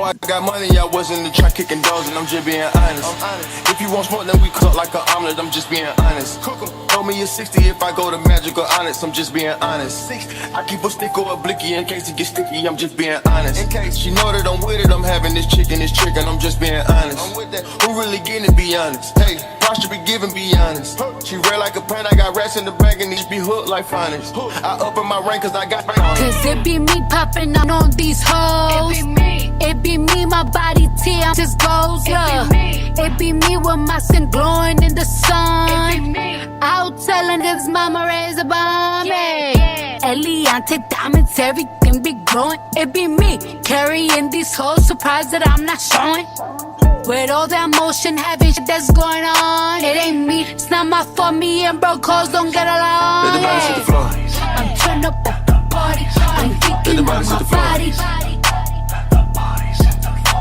I got money, I wasn't in the trap kicking doors, and I'm just being honest. If you want smoke, then we cook like an omelet, I'm just being honest. Throw me a 60 if I go to magic or honest, I'm just being honest. I keep a stick or a blicky in case it gets sticky, I'm just being honest. In case she know that I'm with it, I'm having this chicken, this chicken, I'm just being honest. Who really getting it, be honest? Hey, posture be giving, be honest. She red like a pan, I got rats in the bag and these be hooked like finest. I up in my rank cause I got cause it be me popping out on these hoes. It be me, my body tear just goes up. It be me with my skin glowing in the sun. Out telling this mama raise a bomb. Auntie diamonds, everything be glowing. It be me carrying these hoes, surprised that I'm not showing. With all that motion, having shit that's going on. It ain't me, it's not my fault. Me and bro codes don't get along. Let the body hit the floor. I'm turned up at the party. I'm kicking on my body.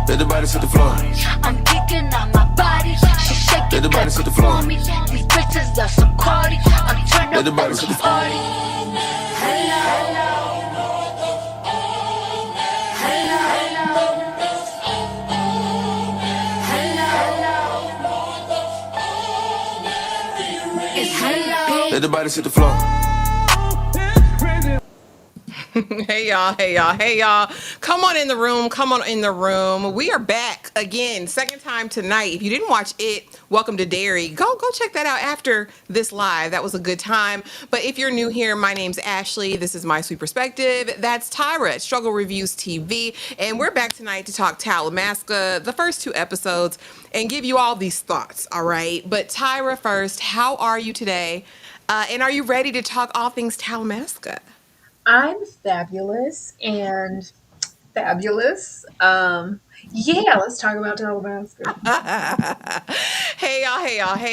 Let the body hit the floor. I'm kicking on my body. She shaking Let the body hit the floor. me. These bitches are so cardi. I'm turned Let up the body at hit the the floor. party. Hello. Let the body hit the floor. Hey y'all. Come on in the room. We are back again, second time tonight. If you didn't watch it, Welcome to Dairy, go check that out after this live. That was a good time. But if you're new here, my name's Ashley. This is My Sweet Perspective. That's Tyra at Struggle Reviews TV. And we're back tonight to talk Talamasca, the first 2 episodes, and give you all these thoughts, all right? But Tyra first, how are you today? And are you ready to talk all things Talamasca? I'm fabulous and fabulous. Yeah, let's talk about Talamasca. Hey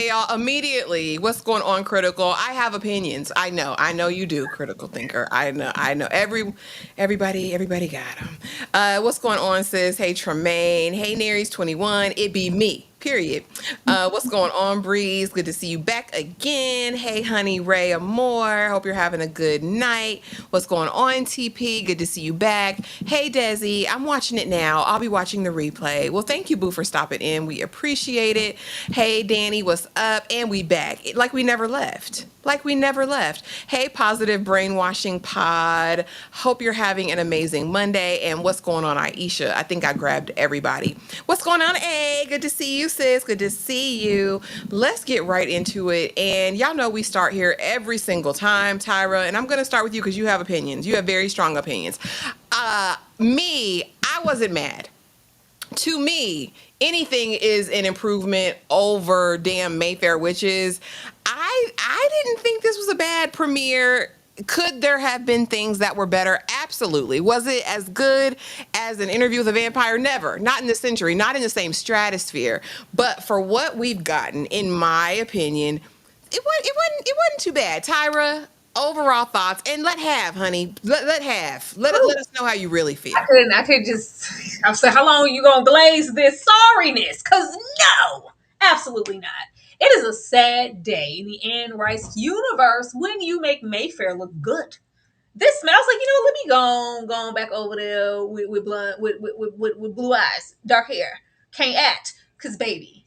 y'all. Immediately, what's going on, Critical? I have opinions. I know you do, Critical Thinker. I know. Everybody got them. What's going on, sis? Hey, Tremaine. Hey, Nary's 21. It be me. Period. What's going on, Breeze? Good to see you back again. Hey, honey, Ray Amore. Hope you're having a good night. What's going on, TP? Good to see you back. Hey, Desi. I'm watching it now. I'll be watching the replay. Well, thank you, Boo, for stopping in. We appreciate it. Hey, Danny, what's up? And we back. Like we never left. Hey, Positive Brainwashing Pod. Hope you're having an amazing Monday. And what's going on, Aisha? I think I grabbed everybody. What's going on, A? Good to see you, sis. Good to see you. Let's get right into it. And y'all know we start here every single time, Tyra. And I'm going to start with you because you have opinions. You have very strong opinions. I wasn't mad. To me, anything is an improvement over damn Mayfair Witches. I didn't think this was a bad premiere. Could there have been things that were better? Absolutely. Was it as good as an Interview with a Vampire? Never. Not in this century. Not in the same stratosphere. But for what we've gotten, in my opinion, it wasn't too bad. Tyra, overall thoughts, and let us know how you really feel. I could just, I was like, how long are you going to glaze this sorriness? Because no, absolutely not. It is a sad day in the Anne Rice universe when you make Mayfair look good. This smells like, let me go back over there with blue eyes, dark hair. Can't act. Because, baby,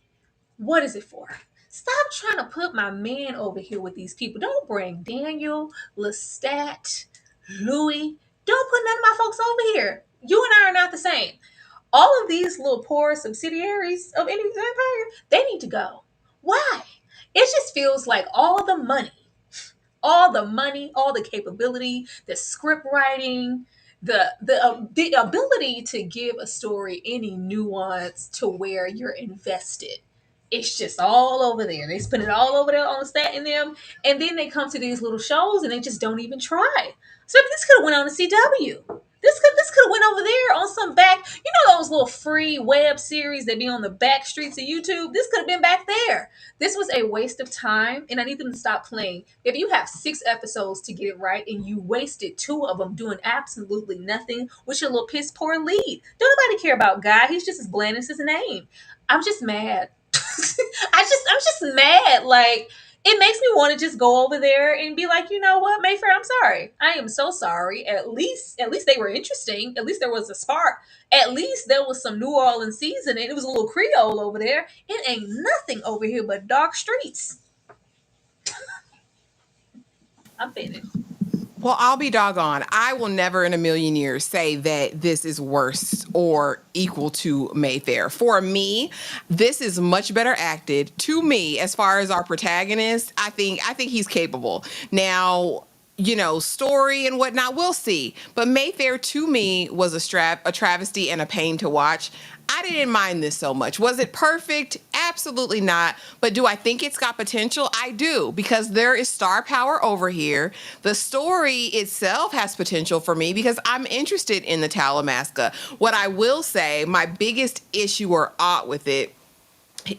what is it for? Stop trying to put my man over here with these people. Don't bring Daniel, Lestat, Louis. Don't put none of my folks over here. You and I are not the same. All of these little poor subsidiaries of any vampire, they need to go. Why? It just feels like all the money, all the capability, the script writing, the ability to give a story any nuance to where you're invested. It's just all over there. They spend it all over there on the stat in them, and then they come to these little shows and they just don't even try. So this could have went on to CW. This could have went over there on some back, those little free web series that be on the back streets of YouTube. This could have been back there. This was a waste of time, and I need them to stop playing. If you have 6 episodes to get it right, and you wasted 2 of them doing absolutely nothing with your little piss poor lead, don't nobody care about Guy. He's just as bland as his name. I'm just mad. I'm just mad. Like, it makes me want to just go over there and be like, you know what, Mayfair, I'm sorry. I am so sorry. At least they were interesting. At least there was a spark. At least there was some New Orleans seasoning. It was a little Creole over there. It ain't nothing over here but dark streets. I'm finished. Well, I'll be doggone. I will never in a million years say that this is worse or equal to Mayfair. For me, this is much better acted. To me, as far as our protagonist, I think he's capable. Now, story and whatnot, we'll see. But Mayfair to me was a travesty and a pain to watch. I didn't mind this so much. Was it perfect? Absolutely not. But do I think it's got potential? I do, because there is star power over here. The story itself has potential for me because I'm interested in the Talamasca. What I will say, my biggest issue or ought with it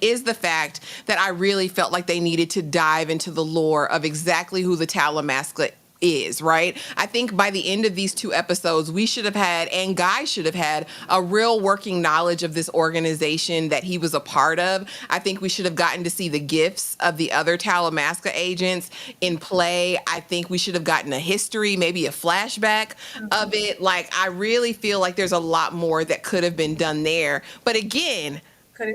is the fact that I really felt like they needed to dive into the lore of exactly who the Talamasca is, right? I think by the end of these 2 episodes, we should have had, and Guy should have had, a real working knowledge of this organization that he was a part of. I think we should have gotten to see the gifts of the other Talamasca agents in play. I think we should have gotten a history, maybe a flashback of it. Like, I really feel like there's a lot more that could have been done there. But again, Could it,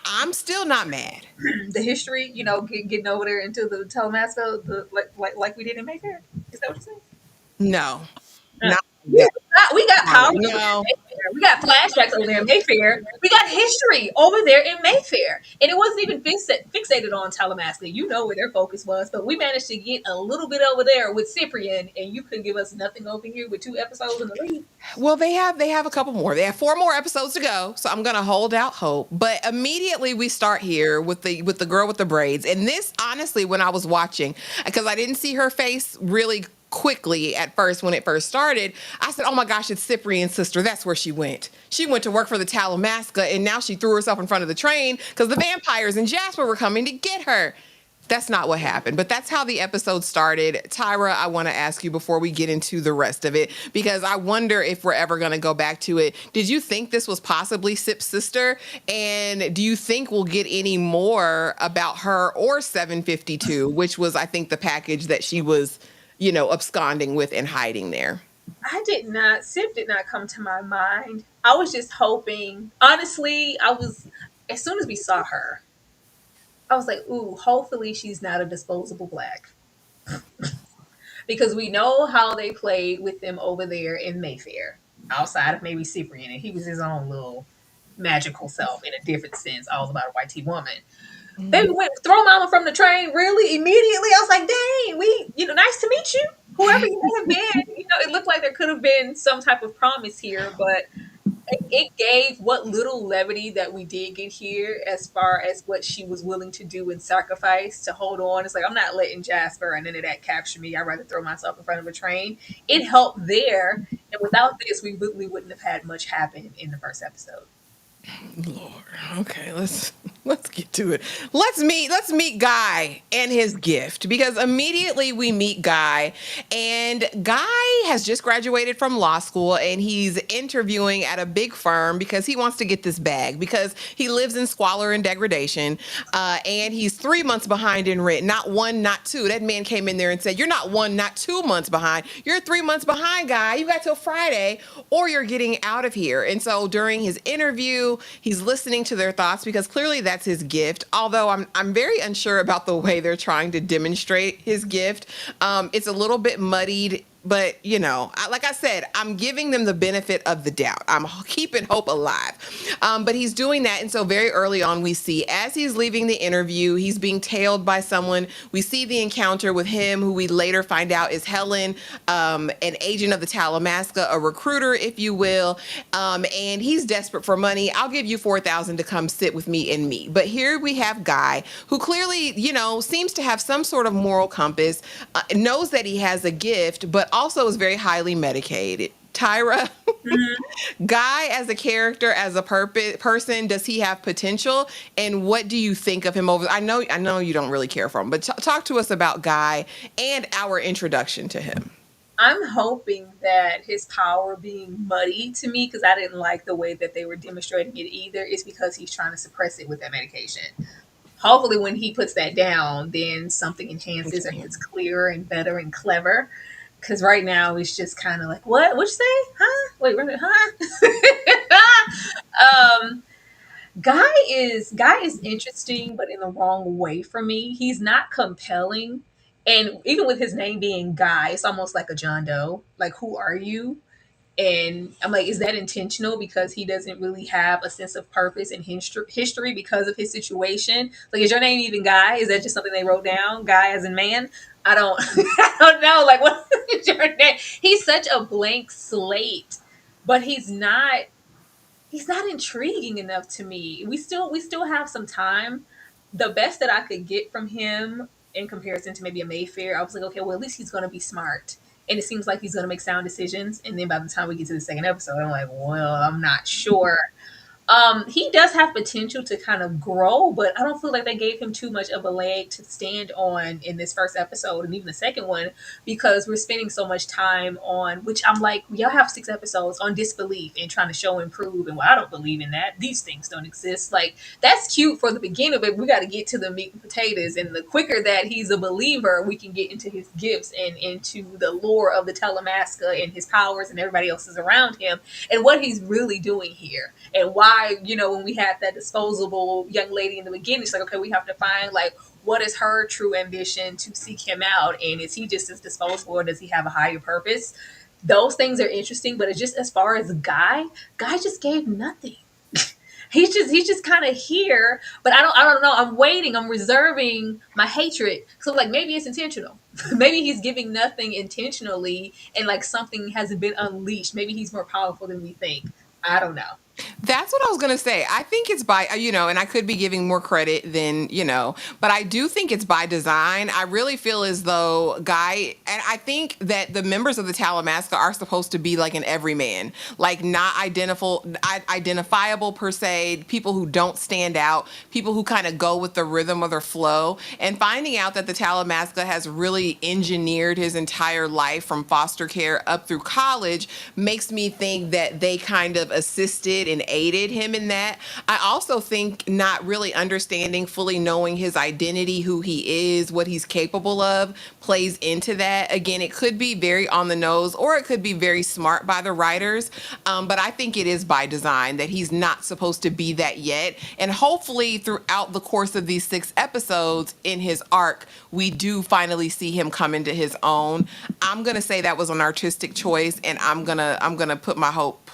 I'm still not mad. the history, getting over there into the Talamasca, like we did in Mayfair. Is that what you're saying? No, Uh, not we that. got power over there No. in Mayfair. We got flashbacks over there in Mayfair. We got history over there in Mayfair. And it wasn't even fixated on Talamasca. You know where their focus was. But we managed to get a little bit over there with Cyprian, and you couldn't give us nothing over here with 2 episodes in the lead. Well, they have a couple more. They have 4 more episodes to go, so I'm gonna hold out hope. But immediately we start here with the girl with the braids, and this honestly, when I was watching, because I didn't see her face really quickly at first when it first started, I said, "Oh my gosh, it's Cyprian's sister. That's where she went. She went to work for the Talamasca, and now she threw herself in front of the train because the vampires and Jasper were coming to get her." That's not what happened, but that's how the episode started. Tyra, I want to ask you before we get into the rest of it, because I wonder if we're ever going to go back to it. Did you think this was possibly Sip's sister? And do you think we'll get any more about her or 752, which was, I think, the package that she was, absconding with and hiding there? Sip did not come to my mind. I was just hoping, honestly, as soon as we saw her, I was like, ooh, hopefully she's not a disposable black. Because we know how they played with them over there in Mayfair, outside of maybe Cyprian, and he was his own little magical self in a different sense, all about a white tea woman. Baby went throw mama from the train really immediately. I was like, dang, nice to meet you. Whoever you may have been, it looked like there could have been some type of promise here, but it gave what little levity that we did get here as far as what she was willing to do and sacrifice to hold on. It's like, I'm not letting Jasper and any of that capture me. I'd rather throw myself in front of a train. It helped there. And without this, we really wouldn't have had much happen in the first episode. Lord. Okay, let's get to it. Let's meet Guy and his gift, because immediately we meet Guy, and Guy has just graduated from law school and he's interviewing at a big firm because he wants to get this bag because he lives in squalor and degradation, and he's 3 months behind in rent. Not 1, not 2. That man came in there and said, "You're not 1, not 2 months behind. You're 3 months behind, Guy. You got till Friday or you're getting out of here." And so during his interview, he's listening to their thoughts because clearly that's his gift. Although I'm very unsure about the way they're trying to demonstrate his gift. It's a little bit muddied. But, like I said, I'm giving them the benefit of the doubt. I'm keeping hope alive. But he's doing that. And so very early on, we see as he's leaving the interview, he's being tailed by someone. We see the encounter with him, who we later find out is Helen, an agent of the Talamasca, a recruiter, if you will. And he's desperate for money. "I'll give you $4,000 to come sit with me and meet." But here we have Guy, who clearly, seems to have some sort of moral compass, knows that he has a gift, but also is very highly medicated. Tyra, Guy as a character, as a person, does he have potential? And what do you think of him over? I know you don't really care for him, but talk to us about Guy and our introduction to him. I'm hoping that his power being muddy to me, because I didn't like the way that they were demonstrating it either, is because he's trying to suppress it with that medication. Hopefully when he puts that down, then something enhances or gets clearer and better and clever. Because right now it's just kind of like, what? What'd you say? Huh? Wait, wait, huh? Guy is interesting, but in the wrong way for me. He's not compelling, and even with his name being Guy, it's almost like a John Doe. Like, who are you? And I'm like, is that intentional? Because he doesn't really have a sense of purpose and history because of his situation. Like, is your name even Guy? Is that just something they wrote down? Guy as in man? I don't, I don't know. Like, what is your name? He's such a blank slate, but he's not intriguing enough to me. We still have some time. The best that I could get from him in comparison to maybe a Mayfair, I was like, okay, well at least he's gonna be smart. And it seems like he's gonna make sound decisions. And then by the time we get to the second episode, I'm like, well, I'm not sure. He does have potential to kind of grow, but I don't feel like they gave him too much of a leg to stand on in this first episode and even the second one because we're spending so much time on which I'm like, y'all have 6 episodes on disbelief and trying to show and prove, and well, I don't believe in that. These things don't exist. Like that's cute for the beginning, but we got to get to the meat and potatoes. And the quicker that he's a believer, we can get into his gifts and into the lore of the Talamasca and his powers and everybody else is around him and what he's really doing here and why, when we had that disposable young lady in the beginning, it's like, okay, we have to find like what is her true ambition to seek him out, and is he just as disposable or does he have a higher purpose? Those things are interesting, but it's just as far as Guy just gave nothing. He's just kind of here, but I don't know. I'm waiting. I'm reserving my hatred. So like maybe it's intentional. Maybe he's giving nothing intentionally, and like something hasn't been unleashed. Maybe he's more powerful than we think. I don't know. That's what I was going to say. I think it's by, and I could be giving more credit than, but I do think it's by design. I really feel as though Guy, and I think that the members of the Talamasca are supposed to be like an everyman, like not identifiable per se, people who don't stand out, people who kind of go with the rhythm of their flow. And finding out that the Talamasca has really engineered his entire life from foster care up through college makes me think that they kind of assisted and aided him in that. I also think not really understanding, fully knowing his identity, who he is, what he's capable of, plays into that. Again, it could be very on the nose or it could be very smart by the writers. But I think it is by design that he's not supposed to be that yet. And hopefully throughout the course of these 6 episodes in his arc, we do finally see him come into his own. I'm going to say that was an artistic choice, and I'm going to put my hope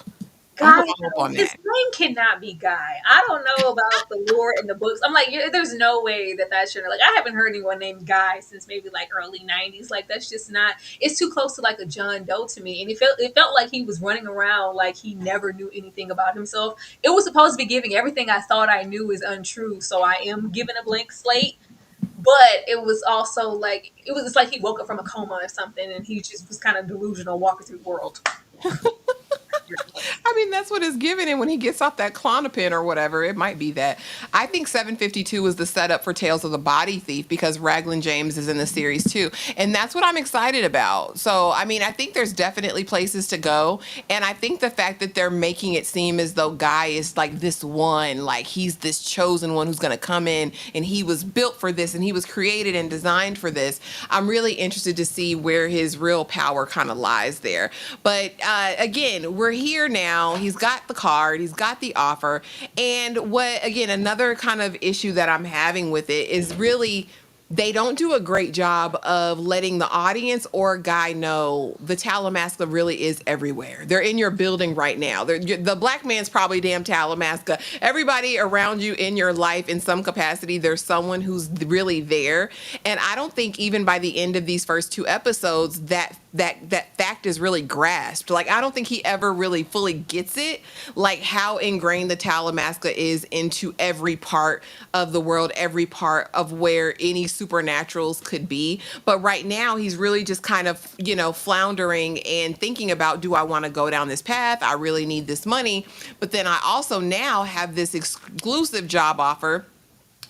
Guy, on his that. name cannot be Guy. I don't know about the lore in the books. I'm like, there's no way that should like. I haven't heard anyone named Guy since maybe like early '90s. Like that's just not. It's too close to like a John Doe to me, and it felt like he was running around like he never knew anything about himself. It was supposed to be giving everything I thought I knew is untrue, so I am given a blank slate. But it was also like it's like he woke up from a coma or something, and he just was kind of delusional walking through the world. I mean, that's what is given him when he gets off that Clonopin or whatever. It might be that. I think 752 is the setup for Tales of the Body Thief because Raglan James is in the series too. And that's what I'm excited about. So, I mean, I think there's definitely places to go. And I think the fact that they're making it seem as though Guy is like this one, like he's this chosen one who's going to come in and he was built for this and he was created and designed for this. I'm really interested to see where his real power kind of lies there. But again, we're here now. He's got the card, he's got the offer. And what, again, another kind of issue that I'm having with it is really they don't do a great job of letting the audience or Guy know the Talamasca really is everywhere. They're in your building right now. The black man's probably damn Talamasca. Everybody around you in your life in some capacity, there's someone who's really there. And I don't think even by the end of these first 2 episodes that fact is really grasped. Like, I don't think he ever really fully gets it, like how ingrained the Talamasca is into every part of the world, every part of where any supernaturals could be. But right now, he's really just kind of, floundering and thinking about, do I want to go down this path? I really need this money. But then I also now have this exclusive job offer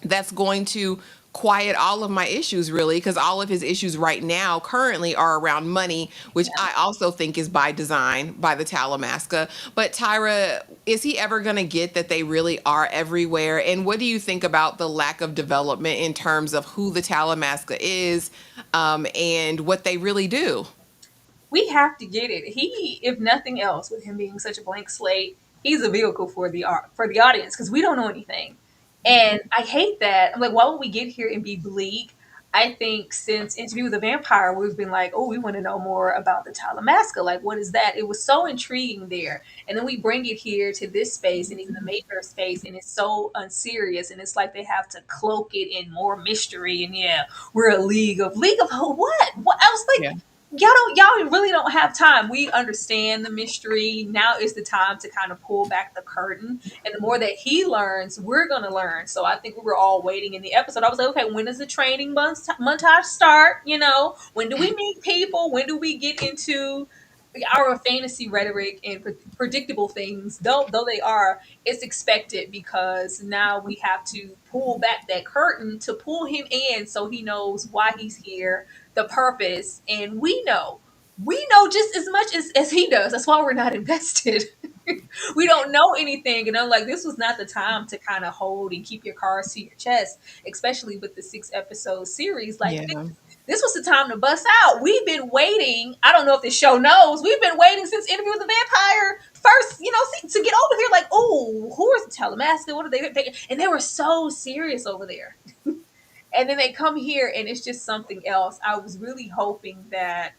that's going to quiet all of my issues really, because all of his issues right now currently are around money, which Yeah. I also think is by design by the Talamasca. But Tyra, is he ever going to get that they really are everywhere? And what do you think about the lack of development in terms of who the Talamasca is, and what they really do? We have to get it. He, if nothing else, with him being such a blank slate, he's a vehicle for the art for the audience because we don't know anything. And I hate that. I'm like, why would we get here and be bleak? I think since Interview with a Vampire, we've been like, oh, we want to know more about the Talamasca. Like, what is that? It was so intriguing there. And then we bring it here to this space and even the Mayfair space, and it's so unserious. And it's like they have to cloak it in more mystery. And yeah, we're a league of what? What? I was like, Yeah. y'all really don't have time. We understand the mystery. Now is the time to kind of pull back the curtain. And the more that he learns, we're gonna learn. So I think we were all waiting in the episode. I was like, okay, when does the training montage start? You know, when do we meet people? When do we get into our fantasy rhetoric and predictable things? Though they are, it's expected because now we have to pull back that curtain to pull him in so he knows why he's here, the purpose, and we know just as much as he does. That's why we're not invested. We don't know anything, and I'm like, this was not the time to kind of hold and keep your cards to your chest, especially with the 6 episode series. Like Yeah. this was the time to bust out. We've been waiting. I don't know if the show knows. We've been waiting since Interview with the Vampire first, to get over here. Like, oh, who is Talamasca? What are they? And they were so serious over there. And then they come here and it's just something else. I was really hoping that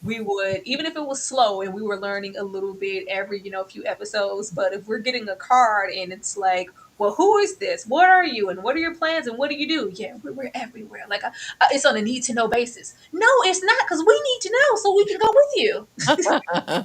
we would, even if it was slow and we were learning a little bit every, few episodes, but if we're getting a card and it's like, well, who is this? What are you? And what are your plans? And what do you do? Yeah, we're everywhere. Like, it's on a need to know basis. No, it's not, because we need to know so we can go with you.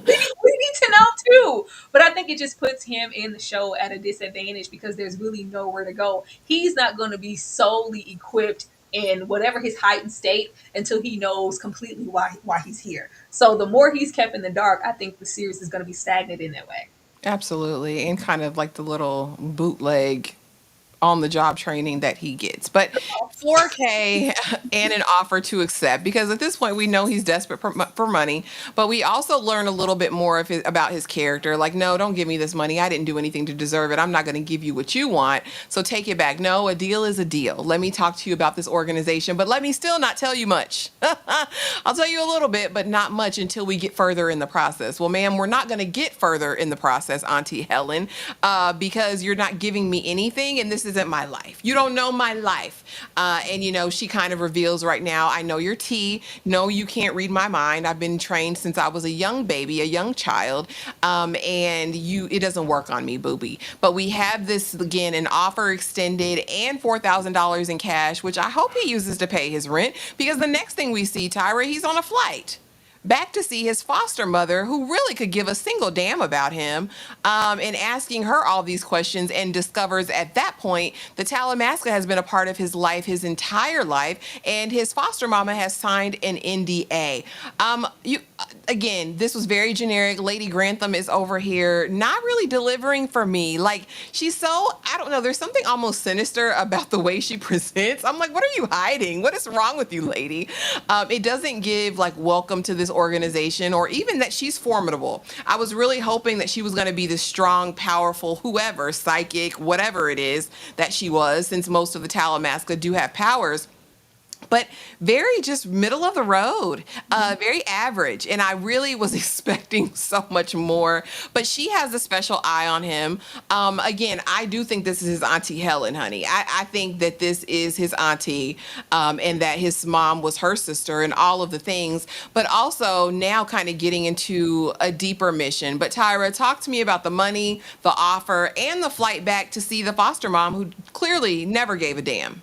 We need to know too. But I think it just puts him in the show at a disadvantage because there's really nowhere to go. He's not going to be solely equipped in whatever his heightened state until he knows completely why he's here. So the more he's kept in the dark, I think the series is going to be stagnant in that way. Absolutely. And kind of like the little bootleg on the job training that he gets. But 4K and an offer to accept, because at this point we know he's desperate for money, but we also learn a little bit more about his character. Like, no, don't give me this money. I didn't do anything to deserve it. I'm not going to give you what you want. So take it back. No, a deal is a deal. Let me talk to you about this organization, but let me still not tell you much. I'll tell you a little bit, but not much until we get further in the process. Well, ma'am, we're not going to get further in the process, Auntie Helen, because you're not giving me anything, and this isn't my life. You don't know my life. And, she kind of reveals right now, I know your tea. No, you can't read my mind. I've been trained since I was a young baby, a young child, and it doesn't work on me, booby. But we have this, again, an offer extended and $4,000 in cash, which I hope he uses to pay his rent, because the next thing we see, Tyra, he's on a flight back to see his foster mother, who really could give a single damn about him, and asking her all these questions, and discovers at that point the Talamasca has been a part of his life his entire life, and his foster mama has signed an NDA. You Again, this was very generic. Lady Grantham is over here not really delivering for me. Like, she's so, I don't know, there's something almost sinister about the way she presents. I'm like, what are you hiding? What is wrong with you, lady? It doesn't give like welcome to this organization, or even that she's formidable. I was really hoping that she was going to be this strong, powerful, whoever, psychic, whatever it is that she was, since most of the Talamasca do have powers, but very just middle of the road, very average. And I really was expecting so much more, but she has a special eye on him. Again, I do think this is his Auntie Helen, honey. I think that this is his auntie, and that his mom was her sister and all of the things, but also now kind of getting into a deeper mission. But Tyra, talk to me about the money, the offer, and the flight back to see the foster mom, who clearly never gave a damn.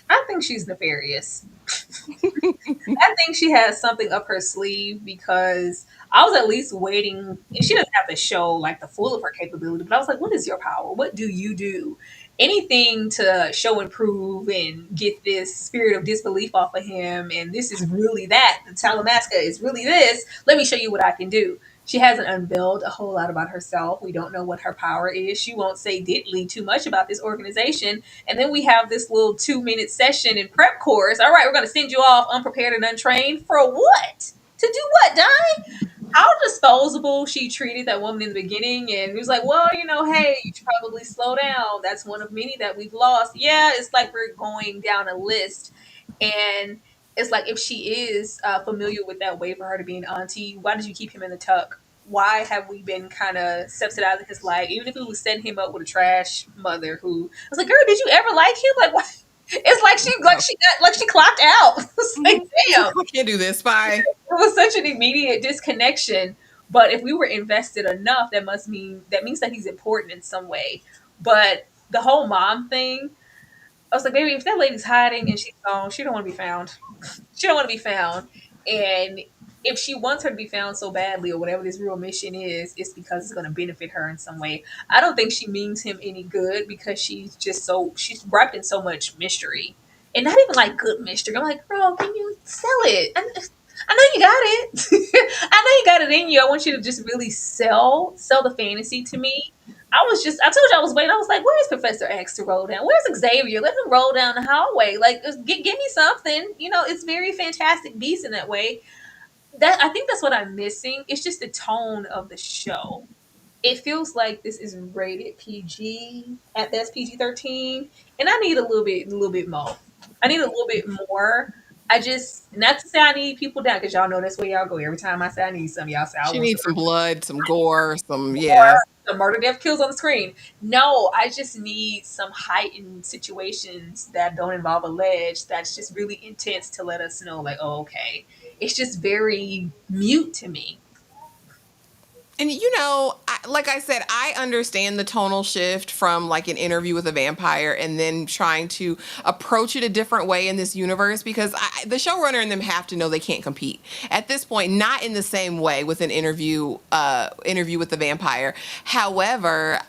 I think she's nefarious. I think she has something up her sleeve because I was at least waiting. And she doesn't have to show like the full of her capability, but I was like, what is your power? What do you do? Anything to show and prove and get this spirit of disbelief off of him. And this is really that. The Talamasca is really this. Let me show you what I can do. She hasn't unveiled a whole lot about herself. We don't know what her power is. She won't say diddly too much about this organization. And then we have this little 2-minute session in prep course. All right, we're going to send you off unprepared and untrained for what? To do what, Di? How disposable she treated that woman in the beginning, and he was like, well, hey, you should probably slow down. That's one of many that we've lost. Yeah, it's like we're going down a list, and it's like if she is familiar with that way for her to be an auntie, why did you keep him in the tuck? Why have we been kind of subsidizing his life, even if we was setting him up with a trash mother who I was like, girl, did you ever like him? Like, what? It's like she clocked out. It's like, damn, I can't do this. Bye. it was such an immediate disconnection. But if we were invested enough, that means that he's important in some way. But the whole mom thing, I was like, baby, if that lady's hiding and she's gone, she don't want to be found. She don't want to be found. And if she wants her to be found so badly, or whatever this real mission is, it's because it's going to benefit her in some way. I don't think she means him any good because she's wrapped in so much mystery, and not even like good mystery. I'm like, girl, can you sell it? I know you got it. I know you got it in you. I want you to just really sell the fantasy to me. I told you I was waiting. I was like, where's Professor X to roll down? Where's Xavier? Let him roll down the hallway. Like, give me something. It's very Fantastic Beasts in that way. I think that's what I'm missing. It's just the tone of the show. It feels like this is rated PG, at best PG-13, and I need a little bit more. I need a little bit more. I just, not to say I need people down, because y'all know that's where y'all go. Every time I say I need some, y'all say I She want needs some blood, some gore, some or yeah. the murder, death, kills on the screen. No, I just need some heightened situations that don't involve a ledge. That's just really intense to let us know, like, oh, okay. It's just very mute to me. And like I said, I understand the tonal shift from like an interview with a vampire and then trying to approach it a different way in this universe because the showrunner and them have to know they can't compete at this point. Not in the same way with an interview with the vampire. However,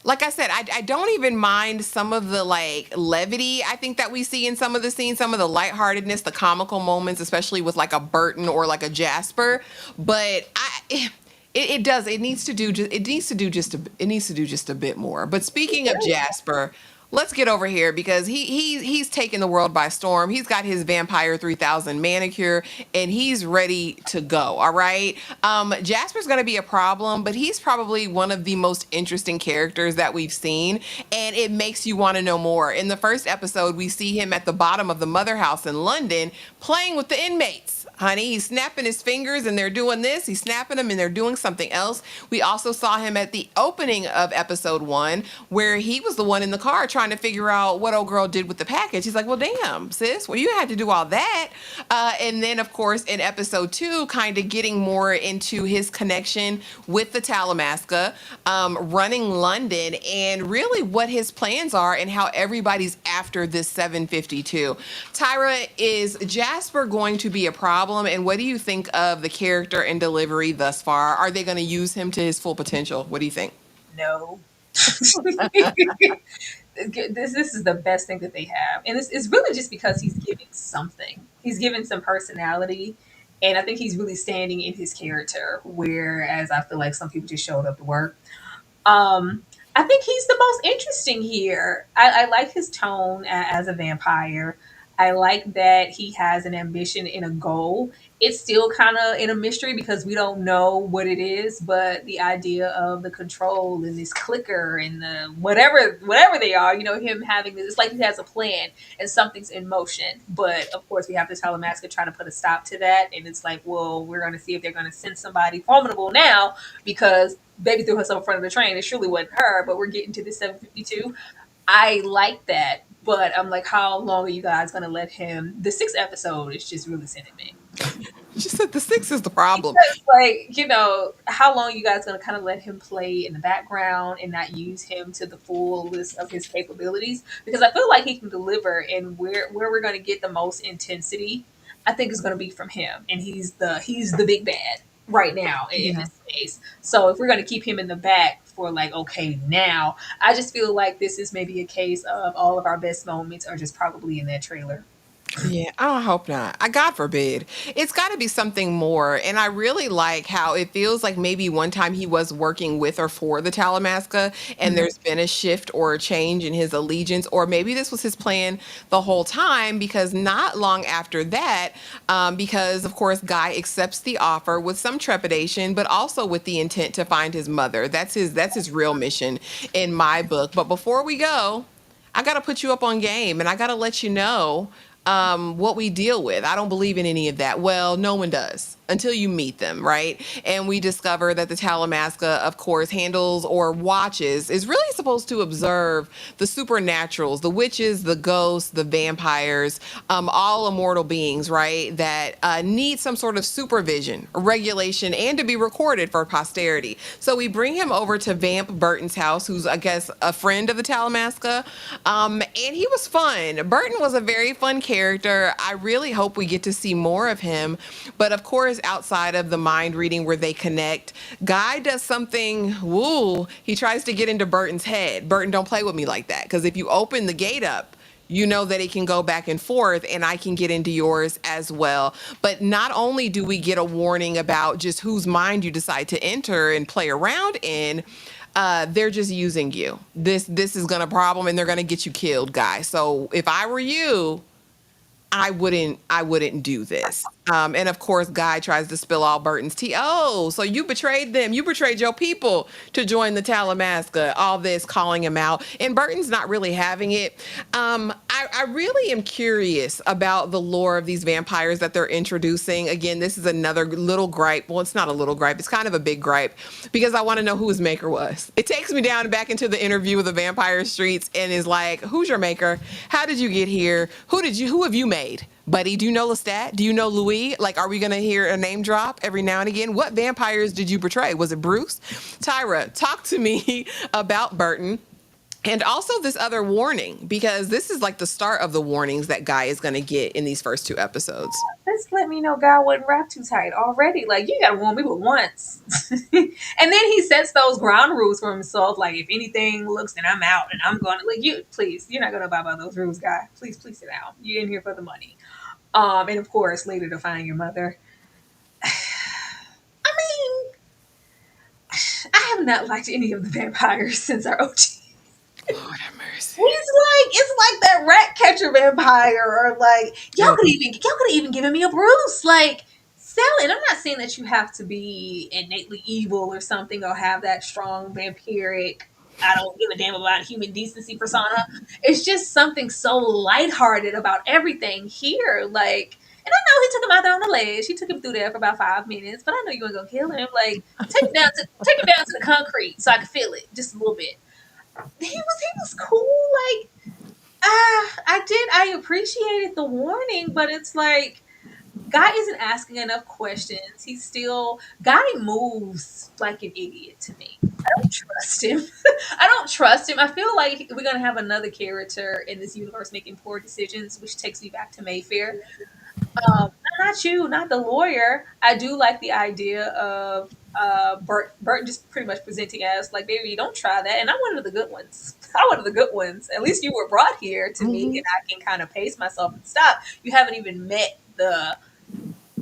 like I said, I don't even mind some of the like levity I think that we see in some of the scenes, some of the lightheartedness, the comical moments, especially with like a Burton or like a Jasper. But it needs to do just a bit more. But speaking of Jasper, let's get over here because he's taken the world by storm. He's got his Vampire 3000 manicure and he's ready to go. All right. Jasper's going to be a problem, but he's probably one of the most interesting characters that we've seen. And it makes you want to know more. In the first episode, we see him at the bottom of the Motherhouse in London playing with the inmates. Honey, he's snapping his fingers and they're doing this. He's snapping them and they're doing something else. We also saw him at the opening of episode 1 where he was the one in the car trying to figure out what old girl did with the package. He's like, well, damn, sis, well, you had to do all that. And then, of course, in episode 2, kind of getting more into his connection with the Talamasca, running London, and really what his plans are and how everybody's after this 752. Tyra, is Jasper going to be a problem? And what do you think of the character and delivery thus far? Are they going to use him to his full potential? What do you think? No. This is the best thing that they have, and it's really just because he's giving something. He's given some personality, and I think he's really standing in his character. Whereas I feel like some people just showed up to work. I think he's the most interesting here. I like his tone as a vampire. I like that he has an ambition and a goal. It's still kind of in a mystery because we don't know what it is, but the idea of the control and this clicker and the whatever they are, him having this, it's like he has a plan and something's in motion. But of course, we have the Talamasca trying to put a stop to that, and it's like, well, we're going to see if they're going to send somebody formidable now because baby threw herself in front of the train. It surely wasn't her, but we're getting to the 752. I like that, but I'm like, how long are you guys going to let him? The 6th episode is just really sending me. She said the 6 is the problem. Because, like, how long are you guys going to kind of let him play in the background and not use him to the fullest of his capabilities? Because I feel like he can deliver, and where we're going to get the most intensity, I think is going to be from him, and he's the big bad right now in this space. So if we're going to keep him in the back for like, okay, now, I just feel like this is maybe a case of all of our best moments are just probably in that trailer. Yeah, I hope not. I God forbid. It's got to be something more. And I really like how it feels like maybe one time he was working with or for the Talamasca, and Mhm. there's been a shift or a change in his allegiance, or maybe this was his plan the whole time. Because not long after that, because of course Guy accepts the offer with some trepidation, but also with the intent to find his mother. That's his real mission in my book. But before we go, I got to put you up on game, and I got to let you know what we deal with. I don't believe in any of that. Well, no one does until you meet them, right? And we discover that the Talamasca, of course, handles or watches, is really supposed to observe the supernaturals, the witches, the ghosts, the vampires, all immortal beings, right? That need some sort of supervision, regulation, and to be recorded for posterity. So we bring him over to Vamp Burton's house, who's, I guess, a friend of the Talamasca. And he was fun. Burton was a very fun character. I really hope we get to see more of him. But of course, outside of the mind reading where they connect, Guy does something, woo, he tries to get into Burton's head. Burton, don't play with me like that. Because if you open the gate up, you know that it can go back and forth, and I can get into yours as well. But not only do we get a warning about just whose mind you decide to enter and play around in, they're just using you. This is gonna problem, and they're gonna get you killed, guys. So if I were you, I wouldn't do this. And of course, Guy tries to spill all Burton's tea. Oh, so you betrayed them. You betrayed your people to join the Talamasca. All this calling him out. And Burton's not really having it. I really am curious about the lore of these vampires that they're introducing. Again, this is another little gripe. Well, it's not a little gripe. It's kind of a big gripe because I want to know who his maker was. It takes me down back into the interview with the Vampire Streets and is like, who's your maker? How did you get here? Who have you made? Buddy, do you know Lestat? Do you know Louis? Like, are we going to hear a name drop every now and again? What vampires did you portray? Was it Bruce? Tyra, talk to me about Burton. And also this other warning, because this is like the start of the warnings that Guy is going to get in these first two episodes. Just let me know God wasn't wrapped too tight already. Like, you gotta warn me with once. And then he sets those ground rules for himself. Like, if anything looks, then I'm out and I'm going to, like, you, please, you're not gonna abide by those rules, Guy. Please, please sit down. You're in here for the money. And of course, later to find your mother. I mean, I have not liked any of the vampires since our OG. Lord have mercy. It's like that rat catcher vampire, or like y'all could even given me a Bruce. Like, Sally, and I'm not saying that you have to be innately evil or something, or have that strong vampiric, I don't give a damn about human decency persona. It's just something so lighthearted about everything here. Like, and I know he took him out there on the ledge. He took him through there for about 5 minutes, but I know you weren't gonna kill him. Like, take him down to the concrete so I could feel it just a little bit. He was cool. Like, I appreciated the warning, but it's like Guy isn't asking enough questions. Guy moves like an idiot to me. I don't trust him. I don't trust him. I feel like we're gonna have another character in this universe making poor decisions, which takes me back to Mayfair. Not you, not the lawyer. I do like the idea of Burton just pretty much presenting as like, baby, don't try that. And I'm one of the good ones. I'm one of the good ones. At least you were brought here to me, Mhm. and I can kind of pace myself and stop. You haven't even met the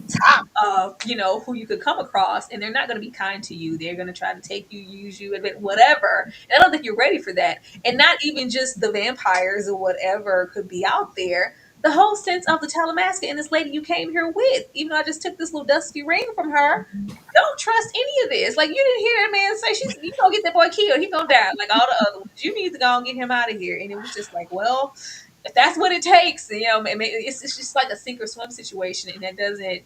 top of who you could come across, and they're not going to be kind to you. They're going to try to take you, use you, and whatever. And I don't think you're ready for that. And not even just the vampires or whatever could be out there. The whole sense of the Talamasca and this lady you came here with, even though I just took this little dusty ring from her, don't trust any of this. Like, you didn't hear a man say, she's you gonna get that boy killed, he gonna die like all the other ones. You need to go and get him out of here. And it was just like, well, if that's what it takes, it's just like a sink or swim situation, and that doesn't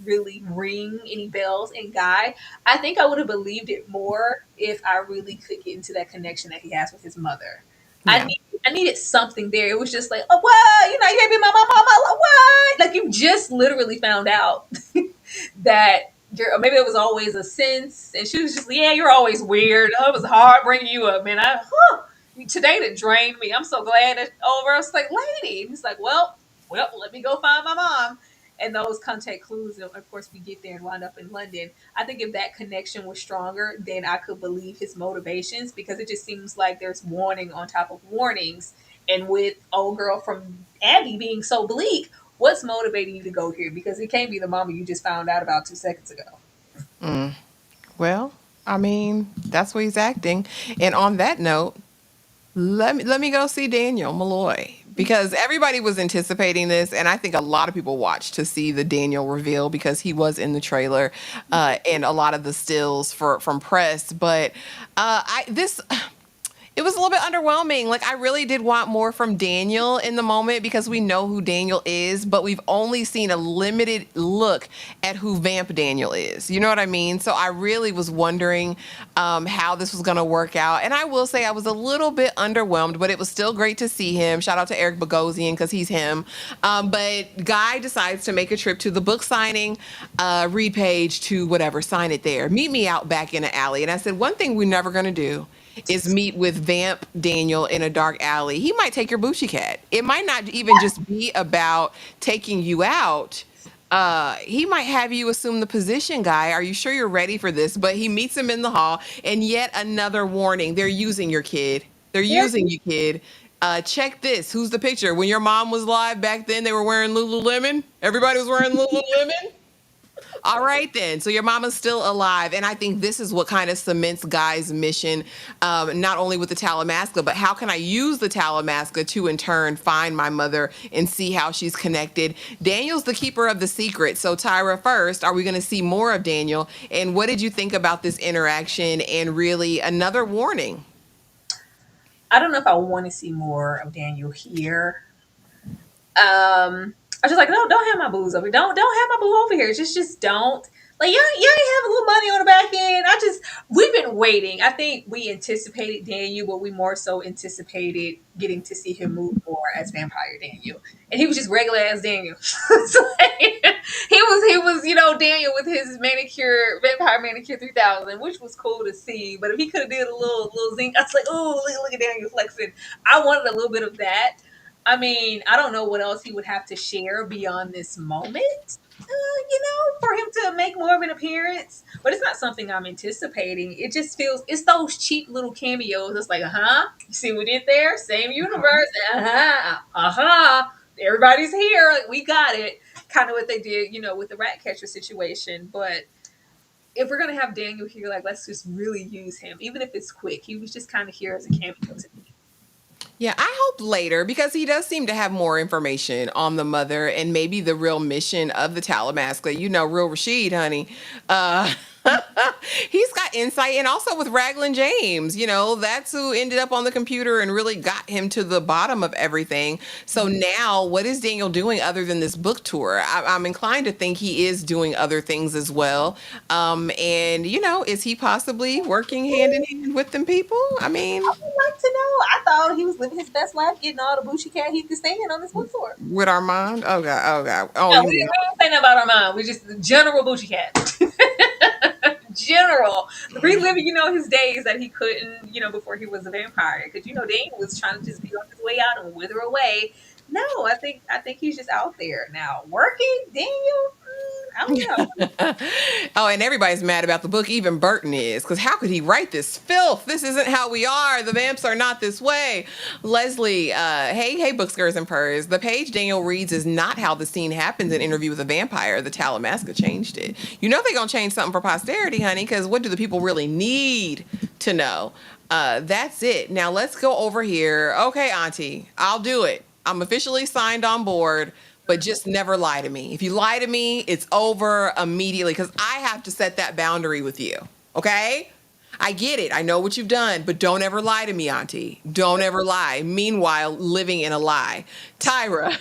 really ring any bells. And Guy, I think I would have believed it more if I really could get into that connection that he has with his mother. Yeah. I needed something there. It was just like, oh, what? You can't be my mama. What? Like, you just literally found out that maybe it was always a sense, and she was just, yeah, you're always weird. Oh, it was hard bringing you up, man. Today that drained me. I'm so glad it's over. I was like, lady. And he's like, well, let me go find my mom. And those contact clues, and of course, we get there and wind up in London. I think if that connection was stronger, then I could believe his motivations, because it just seems like there's warning on top of warnings. And with old girl from Abby being so bleak, What's motivating you to go here? Because it can't be the mama you just found out about 2 seconds ago. Well, I mean, that's what he's acting. And on that note, let me go see Daniel Malloy because everybody was anticipating this, and I think a lot of people watched to see the Daniel reveal because he was in the trailer and a lot of the stills from press. But I this it was a little bit underwhelming. Like, I really did want more from Daniel in the moment because we know who Daniel is, but we've only seen a limited look at who Vamp Daniel is. You know what I mean? So I really was wondering how this was going to work out. And I will say I was a little bit underwhelmed, but it was still great to see him. Shout out to Eric Bogosian because he's him. But Guy decides to make a trip to the book signing, read page to whatever, sign it there. Meet me out back in the alley. And I said, one thing we're never going to do is meet with Vamp Daniel in a dark alley. He might take your Bucci cat. It might not even just be about taking you out. He might have you assume the position, Guy. Are you sure you're ready for this? But he meets him in the hall, and yet another warning. They're using your kid. They're using you, kid. Check this. Who's the picture? When your mom was live back then, they were wearing Lululemon. Everybody was wearing Lululemon. All right, then. So your mama's still alive. And I think this is what kind of cements Guy's mission, not only with the Talamasca, but how can I use the Talamasca to, in turn, find my mother and see how she's connected? Daniel's the keeper of the secret. So, Tyra, first, are we going to see more of Daniel? And what did you think about this interaction and really another warning? I don't know if I want to see more of Daniel here. I just like, no, don't have my booze over here. Don't have my boo over here. Just don't. Like, yeah, yeah, you have a little money on the back end. We've been waiting. I think we anticipated Daniel, but we more so anticipated getting to see him move more as Vampire Daniel. And he was just regular ass Daniel. So, like, he was, Daniel with his manicure, Vampire Manicure 3000, which was cool to see. But if he could have did a little zing, I was like, oh, look at Daniel flexing. I wanted a little bit of that. I mean, I don't know what else he would have to share beyond this moment, for him to make more of an appearance. But it's not something I'm anticipating. It just feels, it's those cheap little cameos. It's like, you see what we did there? Same universe. Everybody's here. Like, we got it. Kind of what they did, with the rat catcher situation. But if we're going to have Daniel here, like, let's just really use him. Even if it's quick. He was just kind of here as a cameo to me. Yeah, I hope later because he does seem to have more information on the mother and maybe the real mission of the Talamasca. Real Rashid, honey. Uh, he's got insight, and also with Raglan James, that's who ended up on the computer and really got him to the bottom of everything. So now, what is Daniel doing other than this book tour? I'm inclined to think he is doing other things as well. And is he possibly working hand in hand with them people? I mean, Like to know. I thought he was living his best life, getting all the Bucci cat he could stand on this book tour. with Armand? Oh god, oh god. Oh, No, you we mean didn't say nothing about our mom. We just the general Bucci cat. General reliving, his days that he couldn't, before he was a vampire. Because Daniel was trying to just be on his way out and wither away. No, I think he's just out there now working. Daniel, I don't know. Oh, and everybody's mad about the book. Even Burton is, because how could he write this filth? This isn't how we are. The vamps are not this way. Leslie, hey, bookskers and purrs. The page Daniel reads is not how the scene happens in Interview with a Vampire. The Talamasca changed it. They're gonna change something for posterity, honey. Because what do the people really need to know? That's it. Now let's go over here. Okay, Auntie, I'll do it. I'm officially signed on board, but just never lie to me. If you lie to me, it's over immediately because I have to set that boundary with you. Okay? I get it. I know what you've done, but don't ever lie to me, Auntie. Don't ever lie. Meanwhile, living in a lie. Tyra,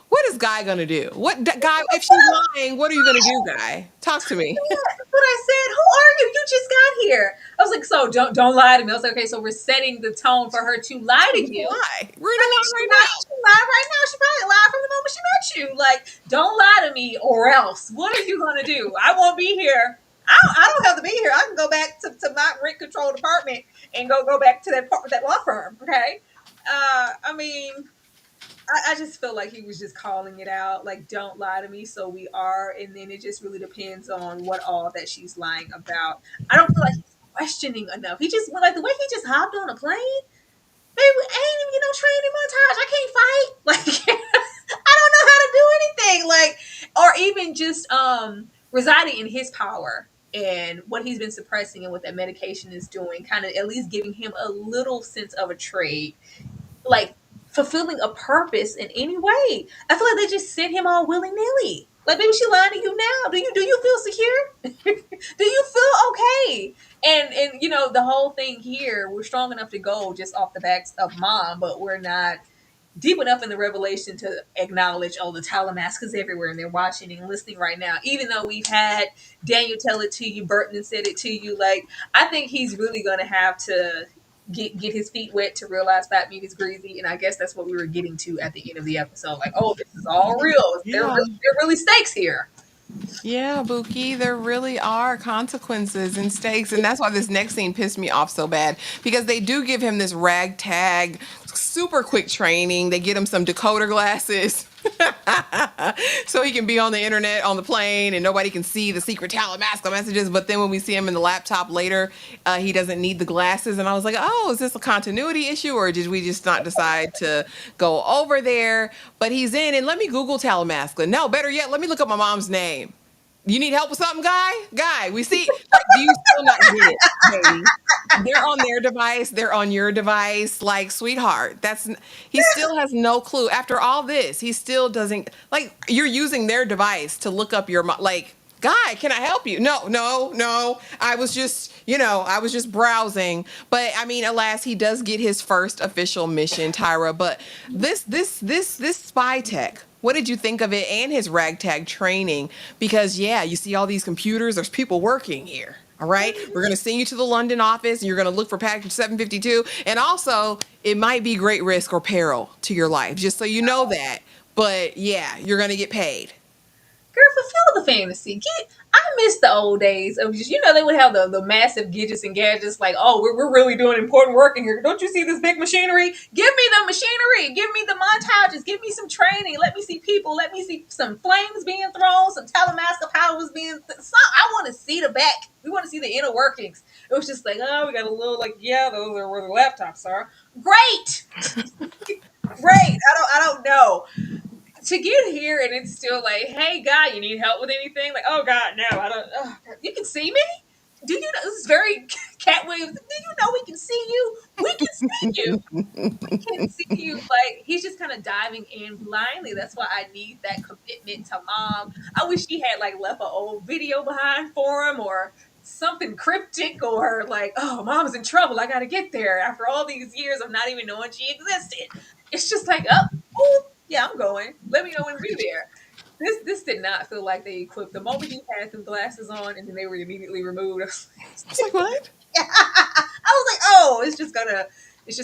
what is Guy gonna do? Guy? If she's lying, what are you gonna do, Guy? Talk to me. That's what I said. Who are you? You just got here. I was like, so don't lie to me. I was like, okay, so we're setting the tone for her to lie to you. Lie. We're in a lie right now. She lied right now. She probably lied from the moment she met you. Like, don't lie to me or else. What are you gonna do? I won't be here. I don't have to be here. I can go back to my rent control department and go back to that law firm. Okay. I mean, I just feel like he was just calling it out, like, don't lie to me, so we are, and then it just really depends on what all that she's lying about. I don't feel like he's questioning enough. He just, like, the way he just hopped on a plane, baby, ain't even, training montage. I can't fight. Like, I don't know how to do anything. Like, or even just residing in his power and what he's been suppressing and what that medication is doing, kind of at least giving him a little sense of a trade, like fulfilling a purpose in any way. I feel like they just sent him all willy nilly. Like, maybe she lying to you now. Do you feel secure? Do you feel okay? And you know, the whole thing here, we're strong enough to go just off the backs of mom, but we're not deep enough in the revelation to acknowledge, oh, the Talamasca's everywhere and they're watching and listening right now. Even though we've had Daniel tell it to you, Burton said it to you, like, I think he's really going to have to get his feet wet to realize that meat is greasy. And I guess that's what we were getting to at the end of the episode. Like, oh, this is all real. Yeah. There are really stakes here. Yeah, Buki, there really are consequences and stakes. And that's why this next scene pissed me off so bad, because they do give him this ragtag, super quick training. They get him some decoder glasses so he can be on the internet on the plane and nobody can see the secret Talamasca messages. But then when we see him in the laptop later, he doesn't need the glasses. And I was like, oh, is this a continuity issue, or did we just not decide to go over there? But he's in, and let me Google Talamasca. No, better yet, let me look up my mom's name. You need help with something, Guy? Guy, we see. Like, do you still not get it, baby? They're on their device. They're on your device. Like, sweetheart, he still has no clue. After all this, he still doesn't, like, you're using their device to look up like, Guy, can I help you? No. I was just browsing. But I mean, alas, he does get his first official mission, Tyra. But this spy tech, what did you think of it and his ragtag training? Because yeah, you see all these computers, there's people working here. All right. We're going to send you to the London office and you're going to look for package 752. And also, it might be great risk or peril to your life, just so you know that. But yeah, you're going to get paid. Girl, fulfill the fantasy. I miss the old days of just, they would have the massive gadgets and gadgets, like, oh, we're really doing important work in here. Don't you see this big machinery? Give me the machinery. Give me the montages. Give me some training. Let me see people. Let me see some flames being thrown, some Talamasca powers being. I want to see the back. We want to see the inner workings. It was just like, oh, we got a little, like, yeah, those are where the laptops are. Great. Great. I don't know. To get here and it's still like, hey, Guy, you need help with anything? Like, oh, God, no, I don't. Oh, you can see me? Do you know? This is very Cat Williams. Do you know we can see you? We can see you. We can see you. Like, he's just kind of diving in blindly. That's why I need that commitment to mom. I wish she had, like, left an old video behind for him or something cryptic, or like, oh, mom's in trouble. I got to get there after all these years of not even knowing she existed. It's just like, oh, yeah, I'm going. Let me know when we're there. This did not feel like they equipped. The moment he had some glasses on and then they were immediately removed, I was like, what? Yeah. I was like, oh, it's just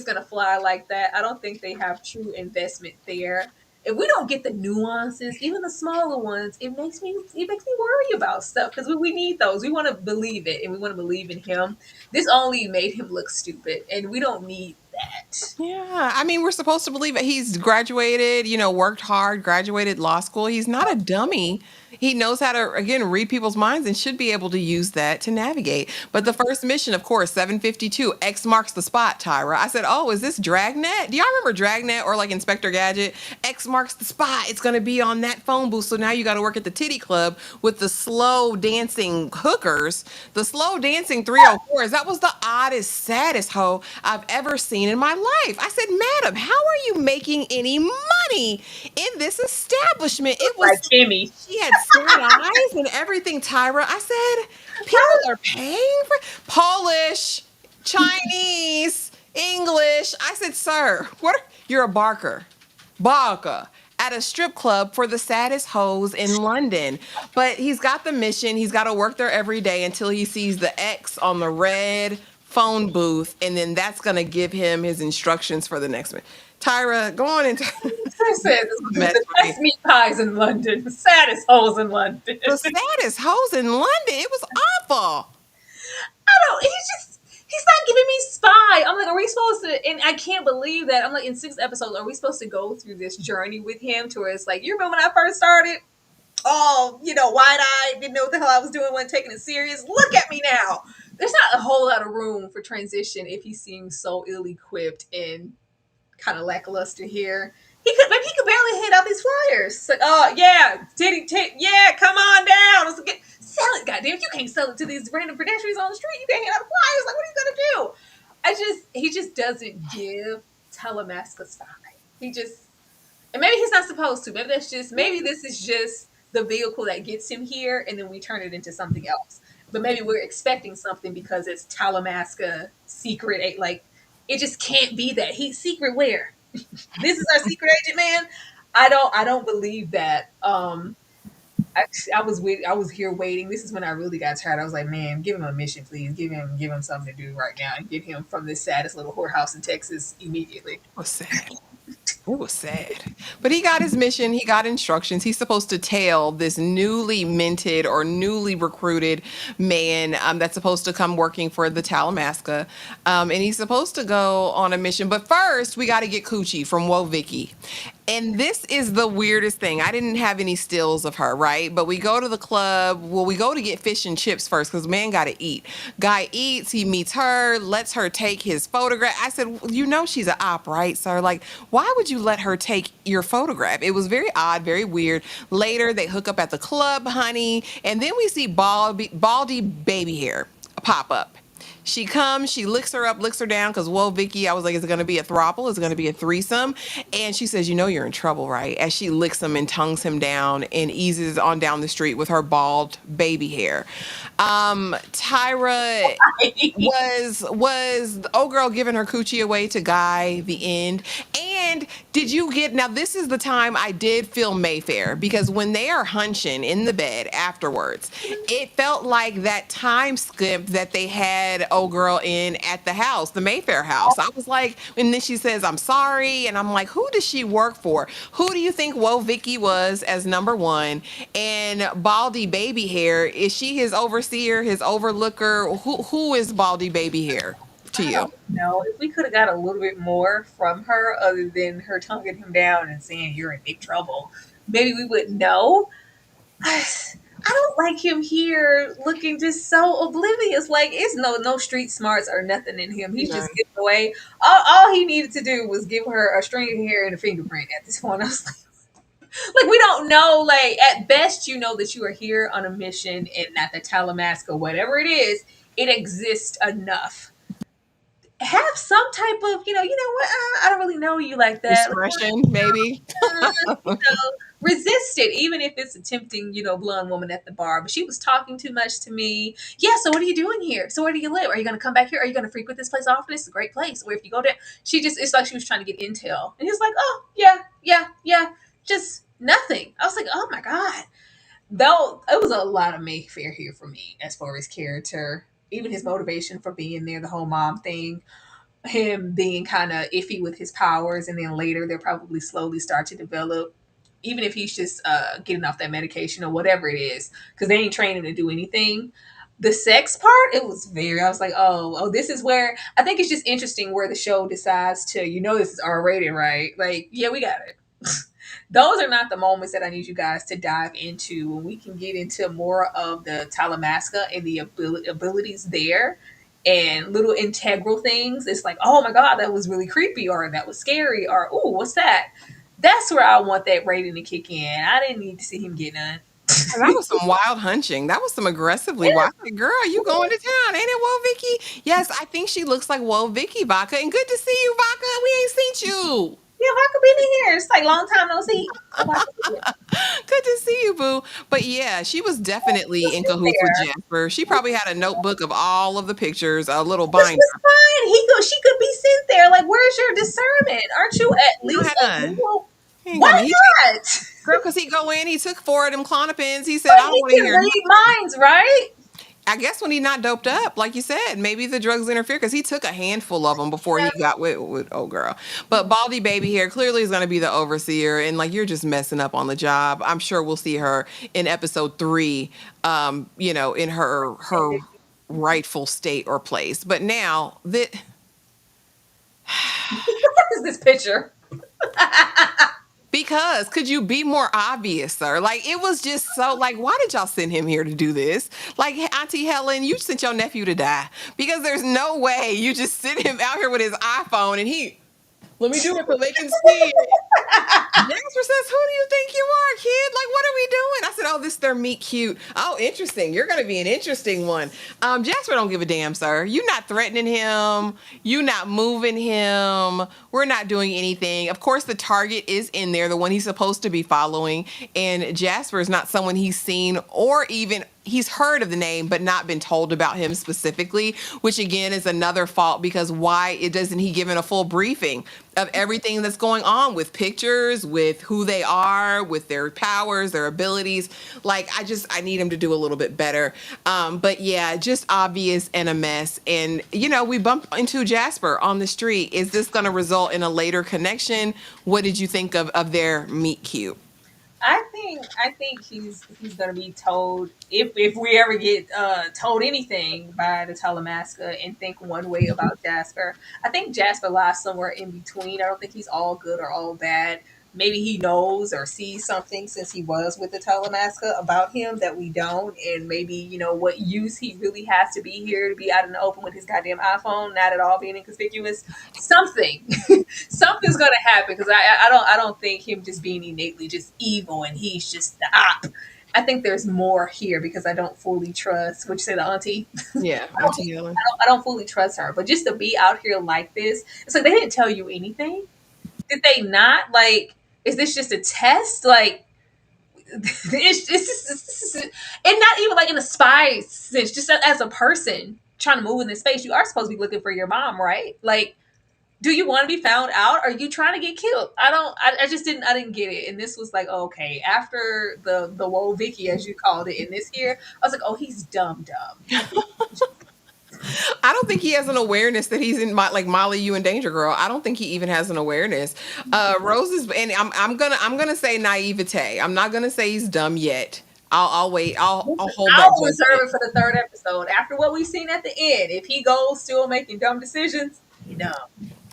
gonna fly like that. I don't think they have true investment there. If we don't get the nuances, even the smaller ones, it makes me worry about stuff, because we need those. We want to believe it, and we want to believe in him. This only made him look stupid, and we don't need that. Yeah, I mean, we're supposed to believe that he's graduated, worked hard, graduated law school. He's not a dummy. He knows how to, again, read people's minds and should be able to use that to navigate. But the first mission, of course, 752, X marks the spot, Tyra. I said, oh, is this Dragnet? Do y'all remember Dragnet or like Inspector Gadget? X marks the spot. It's going to be on that phone booth. So now you got to work at the titty club with the slow dancing hookers, the slow dancing 304s. That was the oddest, saddest hoe I've ever seen in my life. I said, madam, how are you making any money in this establishment? It was like Kimmy. She had sad eyes and everything, Tyra. I said, people are paying for Polish, Chinese, English. I said, sir, you're a barker at a strip club for the saddest hoes in London. But he's got the mission. He's got to work there every day until he sees the X on the red phone booth, and then that's going to give him his instructions for the next one. Tyra, go on and I said, the best meat pies in London, the saddest hoes in London. The saddest hoes in London. It was awful. He's not giving me spy. I'm like, are we supposed to, and I can't believe that. I'm like, in 6 episodes, are we supposed to go through this journey with him to where it's like, you remember when I first started? Oh, wide-eyed, didn't know what the hell I was doing, wasn't taking it serious. Look at me now. There's not a whole lot of room for transition if he seems so ill-equipped and kind of lackluster here. he could barely hand out these flyers. It's like, oh yeah, yeah, come on down. Let's sell it, goddamn. You can't sell it to these random pedestrians on the street. You can't hand out flyers. Like, what are you gonna do? He just doesn't give Talamasca style. He just, and maybe he's not supposed to. Maybe this is just the vehicle that gets him here, and then we turn it into something else. But maybe we're expecting something because it's Talamasca secret. Like, it just can't be that. He's secret where? This is our secret agent, man. I don't believe that. I was here waiting. This is when I really got tired. I was like, man, give him a mission, please. Give him something to do right now, and get him from this saddest little whorehouse in Texas immediately. was sad. It was sad. But he got his mission. He got instructions. He's supposed to tail this newly minted or newly recruited man that's supposed to come working for the Talamasca. And he's supposed to go on a mission. But first, we got to get Coochie from Woah Vicky. And this is the weirdest thing. I didn't have any stills of her, right? But we go to the club. Well, we go to get fish and chips first because man got to eat. Guy eats. He meets her, lets her take his photograph. I said, well, you know she's an op, right, sir? Like, why would you let her take your photograph? It was very odd, very weird. Later, they hook up at the club, honey. And then we see baldy baby hair pop up. She comes, she licks her up, licks her down, because, whoa, Vicky, I was like, is it going to be a throuple? Is it going to be a threesome? And she says, you know you're in trouble, right? As she licks him and tongues him down and eases on down the street with her bald baby hair. Tyra was the old girl giving her coochie away to Guy, the end. And did you get, now this is the time I did feel Mayfair, because when they are hunching in the bed afterwards, it felt like that time skip that they had old girl in at the house, the Mayfair house. I was like, and then she says, I'm sorry. And I'm like, who does she work for? Who do you think Woah Vicky was as number one? And Baldy Baby Hair, is she his overseer, his overlooker? Who is Baldy Baby Hair to you? No, if we could have got a little bit more from her other than her tonguing him down and saying you're in big trouble, maybe we would know. I don't like him here looking just so oblivious. Like, it's no street smarts or nothing in him. He's just getting away. All he needed to do was give her a string of hair and a fingerprint at this point. I was like, we don't know. Like, at best, you know that you are here on a mission and at the Talamasca, whatever it is, it exists enough. Have some type of, you know what? I don't really know you like that. Discretion, maybe. Resist it, even if it's a tempting, blonde woman at the bar. But she was talking too much to me. Yeah, so what are you doing here? So where do you live? Are you going to come back here? Are you going to frequent this place often? It's a great place. Or if you go there, it's like she was trying to get intel. And he's like, oh, yeah, just nothing. I was like, oh my God. Though it was a lot of Mayfair here for me as far as character, even his motivation for being there, the whole mom thing, him being kind of iffy with his powers, and then later they'll probably slowly start to develop, even if he's just getting off that medication or whatever it is, because they ain't training him to do anything. The sex part, I was like, oh, this is where, I think it's just interesting where the show decides to, this is R-rated, right? Like, yeah, we got it. Those are not the moments that I need you guys to dive into when we can get into more of the Talamasca and the abilities there and little integral things. It's like, oh my God, that was really creepy, or that was scary, or, oh, what's that? That's where I want that rating to kick in. I didn't need to see him get none. That was some wild hunching. That was some aggressively wild. Girl, you going to town, ain't it, Woah Vicky? Yes, I think she looks like Woah Vicky, Vodka. And good to see you, Vodka. We ain't seen you. Yeah, Vodka been in here. It's like long time no see. Good to see you, boo. But yeah, she was definitely in cahoots with Jasper. She probably had a notebook of all of the pictures, a little binder. This is fine. She could be sent there. Like, where's your discernment? Aren't you at least a little? Why not? Girl, because he go in, he took 4 of them Clonopins. He said, I don't want to hear. Read minds, right? I guess when he's not doped up, like you said, maybe the drugs interfere, because he took a handful of them before he got with old girl. But Baldy Baby Hair clearly is going to be the overseer, and like, you're just messing up on the job. I'm sure we'll see her in episode 3, in her rightful state or place. But now that what is this picture? Because could you be more obvious, sir? Like, it was just so, like, why did y'all send him here to do this? Like, Auntie Helen, you sent your nephew to die. Because there's no way you just send him out here with his iPhone and let me do it so they can see it. Jasper says, "Who do you think you are, kid? Like, what are we doing?" I said, "Oh, this is their meet cute. Oh, interesting. You're gonna be an interesting one." Jasper don't give a damn, sir. You not threatening him. You not moving him. We're not doing anything. Of course, the target is in there, the one he's supposed to be following, and Jasper is not someone he's seen or even he's heard of the name but not been told about him specifically, which again is another fault because why it doesn't he given a full briefing of everything that's going on with pictures, with who they are, with their powers, their abilities. Like I need him to do a little bit better. But yeah, just obvious and a mess. And we bumped into Jasper on the street. Is this going to result in a later connection? What did you think of their meet cute? I think he's gonna be told if we ever get told anything by the Talamasca and think one way about Jasper. I think Jasper lies somewhere in between. I don't think he's all good or all bad. Maybe he knows or sees something since he was with the Talamasca about him that we don't, and maybe what use he really has to be here to be out in the open with his goddamn iPhone, not at all being inconspicuous. Something, something's gonna happen because I don't think him just being innately just evil and he's just the op. I think there's more here because I don't fully trust. Would you say the auntie? Yeah, Auntie Helen. I don't fully trust her. But just to be out here like this, it's like they didn't tell you anything. Did they not? Like, is this just a test? Like, and not even like in a spy sense, just as a person trying to move in this space, you are supposed to be looking for your mom, right? Like, do you want to be found out? Are you trying to get killed? I just didn't I didn't get it. And this was like, okay, after the whoa Vicky, as you called it in this here, I was like, oh, he's dumb. I don't think he has an awareness that he's in like Molly, you and Danger Girl. I don't think he even has an awareness. Rose is, and I'm gonna say naivete. I'm not gonna say he's dumb yet. I'll wait. I'll hold that I'll reserve judgment. it for the third episode. After what we've seen at the end, if he goes still making dumb decisions, he dumb.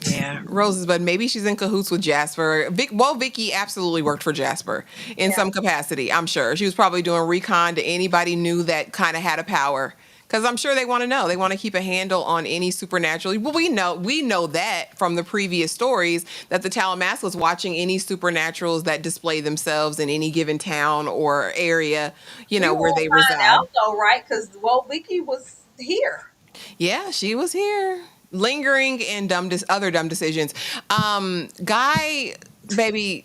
Yeah, Roses, but maybe she's in cahoots with Jasper. Vicky absolutely worked for Jasper in Yeah. some capacity. I'm sure she was probably doing recon to anybody new that kind of had a power. Because I'm sure they want to know. They want to keep a handle on any supernatural. Well, we know that from the previous stories that the Talamasca was watching any supernaturals that display themselves in any given town or area, We where won't they find reside. out though, right? Because Vicky was here. Yeah, she was here, lingering in other dumb decisions. Guy, baby.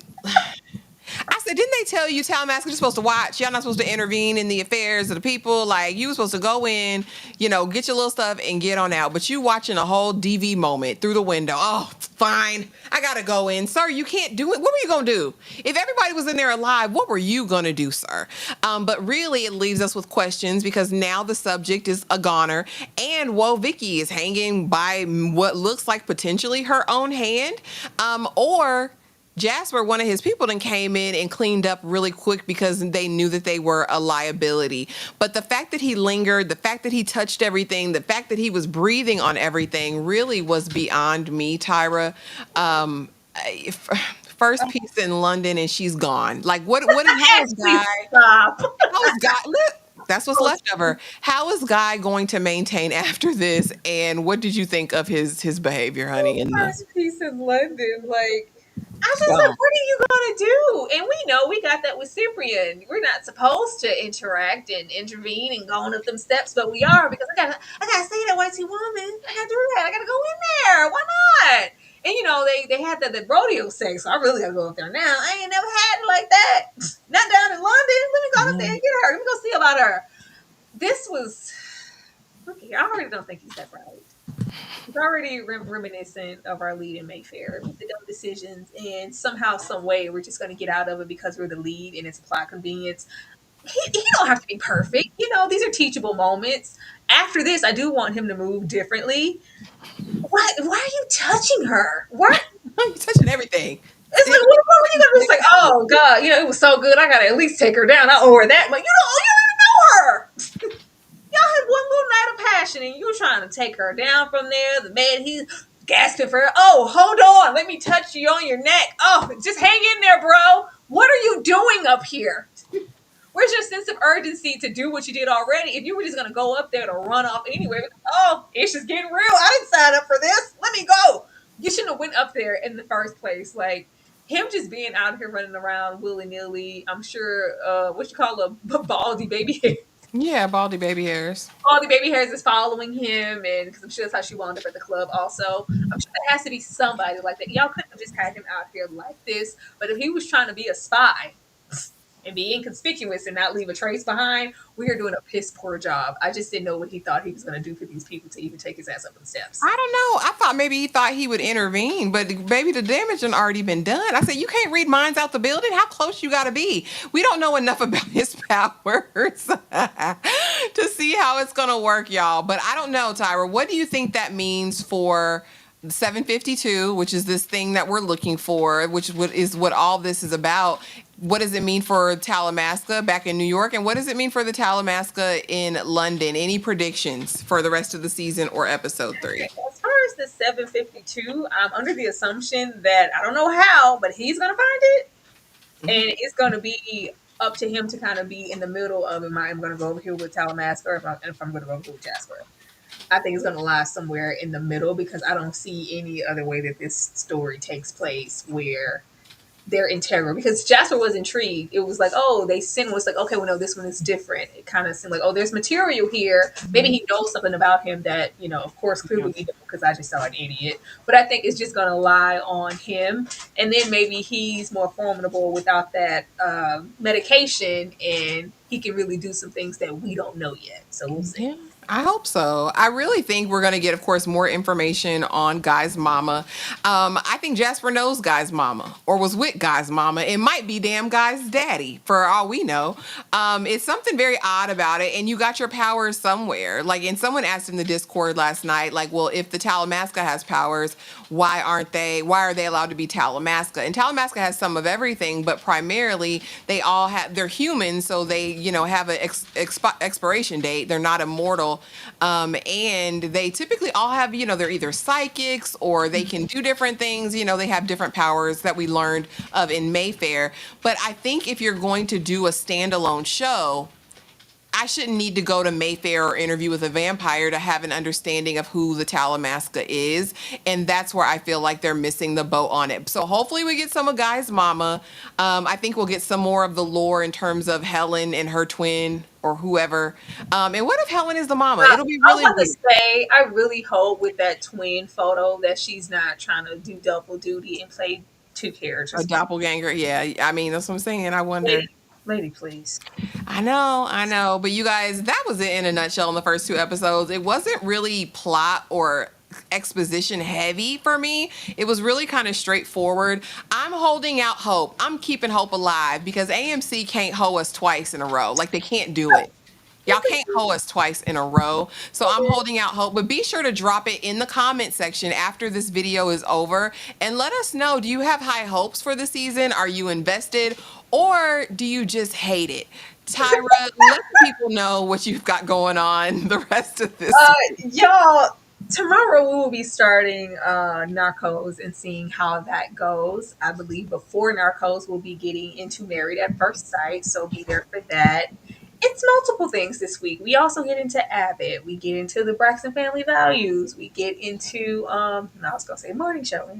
I said, didn't they tell you Talamask you're supposed to watch? Y'all not supposed to intervene in the affairs of the people. Like you were supposed to go in, get your little stuff and get on out. But you watching a whole DV moment through the window. Oh, fine. I gotta go in. Sir, you can't do it. What were you gonna do? If everybody was in there alive, what were you gonna do, sir? But really it leaves us with questions because now the subject is a goner and Whoa Vicky is hanging by what looks like potentially her own hand. Or Jasper, one of his people, then came in and cleaned up really quick because they knew that they were a liability. But the fact that he lingered, the fact that he touched everything, the fact that he was breathing on everything really was beyond me, Tyra. First piece in London and she's gone. Like how is Please Guy? stop. How is Guy? Look, that's what's left of her. How is Guy going to maintain after this? And what did you think of his behavior, honey? In the First piece in London, like I was just gone. like, what are you gonna do? And we know we got that with Cyprian. We're not supposed to interact and intervene and going up them steps, but we are because I gotta see that whitey woman. I gotta do that. I gotta go in there. Why not? And they had the rodeo sex, so I really gotta go up there now. I ain't never had it like that. Not down in London. Let me go up there and get her. Let me go see about her. This was okay. I already don't think he's that bright. It's already reminiscent of our lead in Mayfair with the dumb decisions, and somehow, some way, we're just going to get out of it because we're the lead and it's plot convenience. He don't have to be perfect. These are teachable moments. After this, I do want him to move differently. Why are you touching her? What? You're touching everything. It's like, what were you gonna do? It's like, oh god, it was so good. I gotta at least take her down. I owe her that, but you don't even know her. Y'all had one little night of passion and you were trying to take her down from there. The man, he's gasping for her. Oh, hold on. Let me touch you on your neck. Oh, just hang in there, bro. What are you doing up here? Where's your sense of urgency to do what you did already? If you were just going to go up there to run off anyway, oh, it's just getting real. I didn't sign up for this. Let me go. You shouldn't have went up there in the first place. Like, him just being out here running around willy nilly. I'm sure what you call a baldy baby hair. Yeah, baldy baby hairs. Baldy baby hairs is following him, and because I'm sure that's how she wound up at the club. Also, I'm sure there has to be somebody like that. Y'all couldn't have just had him out here like this. But if he was trying to be a spy and be inconspicuous and not leave a trace behind, we are doing a piss poor job. I just didn't know what he thought he was going to do for these people to even take his ass up the steps. I don't know. I thought maybe he thought he would intervene, but maybe the damage had already been done. I said, you can't read minds out the building. How close you got to be? We don't know enough about his powers to see how it's going to work, y'all. But I don't know, Tyra. What do you think that means for 752, which is this thing that we're looking for, which is what all this is about? What does it mean for Talamasca back in New York? And what does it mean for the Talamasca in London? Any predictions for the rest of the season or episode 3? As far as the 752, I'm under the assumption that I don't know how, but he's going to find it. And it's going to be up to him to kind of be in the middle of, I'm going to go over here with Talamasca, or if I'm going to go over here with Jasper. I think it's going to lie somewhere in the middle, because I don't see any other way that this story takes place where they're integral. Because Jasper was intrigued. It was like, oh, they sent was like, okay, well, no, this one is different. It kind of seemed like, oh, there's material here. Maybe he knows something about him that, of course, clearly we don't, because I just sound like an idiot. But I think it's just going to lie on him. And then maybe he's more formidable without that medication, and he can really do some things that we don't know yet. So we'll see. Yeah. I hope so. I really think we're going to get, of course, more information on Guy's mama. I think Jasper knows Guy's mama, or was with Guy's mama. It might be damn Guy's daddy, for all we know. It's something very odd about it, and you got your powers somewhere. And someone asked in the Discord last night, well, if the Talamasca has powers, why are they allowed to be Talamasca? And Talamasca has some of everything, but primarily they're humans, so they, have an expiration date. They're not immortal. And they typically all have, they're either psychics or they can do different things. They have different powers that we learned of in Mayfair. But I think if you're going to do a standalone show, I shouldn't need to go to Mayfair or Interview with a Vampire to have an understanding of who the Talamasca is. And that's where I feel like they're missing the boat on it. So hopefully we get some of Guy's mama. I think we'll get some more of the lore in terms of Helen and her twin or whoever. And what if Helen is the mama? It'll be really I was about to say, I really hope with that twin photo that she's not trying to do double duty and play two characters. A doppelganger. Yeah. I mean, that's what I'm saying. I wonder. Lady, please. I know. But you guys, that was it in a nutshell in the first 2 episodes. It wasn't really plot or exposition heavy for me. It was really kind of straightforward. I'm holding out hope. I'm keeping hope alive because AMC can't hoe us twice in a row. They can't do it. Y'all can't hoe us twice in a row. So I'm holding out hope. But be sure to drop it in the comment section after this video is over. And let us know, do you have high hopes for the season? Are you invested? Or do you just hate it? Tyra, let the people know what you've got going on the rest of this. Y'all, tomorrow we will be starting Narcos and seeing how that goes. I believe before Narcos, we'll be getting into Married at First Sight. So be there for that. It's multiple things this week. We also get into Abbott. We get into the Braxton Family Values. We get into, I was going to say morning show.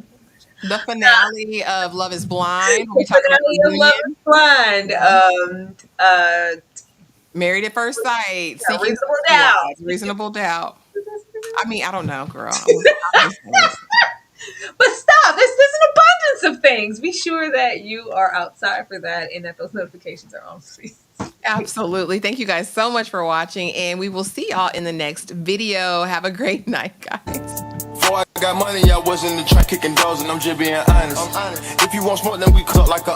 The finale of Love is Blind. The finale of Love is Blind. Married at First Sight. Reasonable Doubt. Reasonable Doubt. I mean, I don't know, girl. But stop. There's an abundance of things. Be sure that you are outside for that and that those notifications are on, please. Absolutely. Thank you guys so much for watching, and we will see y'all in the next video. Have a great night, guys. Before I got money, I was in the track kicking doors, and I'm just being honest. If you want smoke, then we cook like a